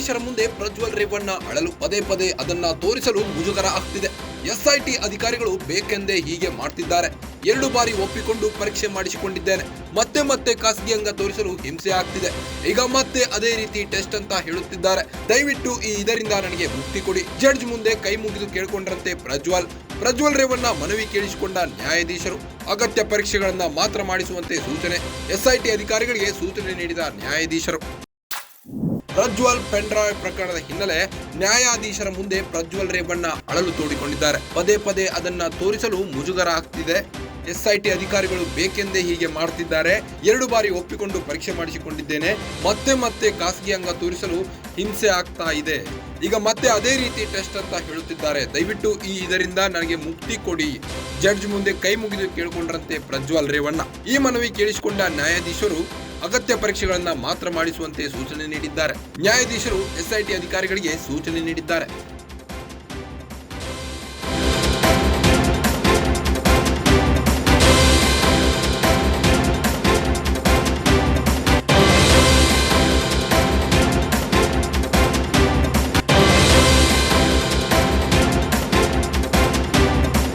ನ್ಯಾಯಾಧೀಶರ ಮುಂದೆ ಪ್ರಜ್ವಲ್ ರೇವಣ್ಣ ಅಳಲು. ಪದೇ ಪದೇ ಅದನ್ನ ತೋರಿಸಲು ಮುಜುಗರ ಆಗ್ತಿದೆ. ಎಸ್ಐಟಿ ಅಧಿಕಾರಿಗಳು ಬೇಕೆಂದೇ ಹೀಗೆ ಮಾಡ್ತಿದ್ದಾರೆ. 2 ಬಾರಿ ಒಪ್ಪಿಕೊಂಡು ಪರೀಕ್ಷೆ ಮಾಡಿಸಿಕೊಂಡಿದ್ದೇನೆ. ಮತ್ತೆ ಮತ್ತೆ ಖಾಸಗಿ ಅಂಗ ತೋರಿಸಲು ಹಿಂಸೆ ಆಗ್ತಿದೆ. ಈಗ ಮತ್ತೆ ಅದೇ ರೀತಿ ಟೆಸ್ಟ್ ಅಂತ ಹೇಳುತ್ತಿದ್ದಾರೆ. ದಯವಿಟ್ಟು ಇದರಿಂದ ನನಗೆ ಮುಕ್ತಿ ಕೊಡಿ. ಜಡ್ಜ್ ಮುಂದೆ ಕೈ ಮುಗಿದು ಕೇಳಿಕೊಂಡ್ರಂತೆ ಪ್ರಜ್ವಲ್ ರೇವಣ್ಣ ಮನವಿ ಕೇಳಿಸಿಕೊಂಡ ನ್ಯಾಯಾಧೀಶರು ಅಗತ್ಯ ಪರೀಕ್ಷೆಗಳನ್ನ ಮಾತ್ರ ಮಾಡಿಸುವಂತೆ ಸೂಚನೆ. ಎಸ್ಐಟಿ ಅಧಿಕಾರಿಗಳಿಗೆ ಸೂಚನೆ ನೀಡಿದ ನ್ಯಾಯಾಧೀಶರು. ಪ್ರಜ್ವಲ್ ಪೆನ್ಡ್ರೈವ್ ಪ್ರಕರಣದ ಹಿನ್ನೆಲೆ ನ್ಯಾಯಾಧೀಶರ ಮುಂದೆ ಪ್ರಜ್ವಲ್ ರೇವಣ್ಣ ಅಳಲು ತೋಡಿಕೊಂಡಿದ್ದಾರೆ. ಪದೇ ಪದೇ ಅದನ್ನ ತೋರಿಸಲು ಮುಜುಗರ ಆಗ್ತಿದೆ. ಎಸ್ಐಟಿ ಅಧಿಕಾರಿಗಳು ಬೇಕೆಂದೇ ಹೀಗೆ ಮಾಡ್ತಿದ್ದಾರೆ. 2 ಬಾರಿ ಒಪ್ಪಿಕೊಂಡು ಪರೀಕ್ಷೆ ಮಾಡಿಸಿಕೊಂಡಿದ್ದೇನೆ. ಮತ್ತೆ ಮತ್ತೆ ಖಾಸಗಿ ಅಂಗ ತೋರಿಸಲು ಹಿಂಸೆ ಆಗ್ತಾ ಇದೆ. ಈಗ ಮತ್ತೆ ಅದೇ ರೀತಿ ಟೆಸ್ಟ್ ಅಂತ ಹೇಳುತ್ತಿದ್ದಾರೆ. ದಯವಿಟ್ಟು ಇದರಿಂದ ನನಗೆ ಮುಕ್ತಿ ಕೊಡಿ. ಜಡ್ಜ್ ಮುಂದೆ ಕೈ ಮುಗಿದು ಕೇಳಿಕೊಂಡ್ರಂತೆ ಪ್ರಜ್ವಲ್ ರೇವಣ್ಣ. ಈ ಮನವಿ ಕೇಳಿಸಿಕೊಂಡ ನ್ಯಾಯಾಧೀಶರು ಅಗತ್ಯ ಪರೀಕ್ಷೆಗಳನ್ನ ಮಾತ್ರ ಮಾಡಿಸುವಂತೆ ಸೂಚನೆ ನೀಡಿದ್ದಾರೆ. ನ್ಯಾಯಾಧೀಶರು ಎಸ್ಐಟಿ ಅಧಿಕಾರಿಗಳಿಗೆ ಸೂಚನೆ ನೀಡಿದ್ದಾರೆ.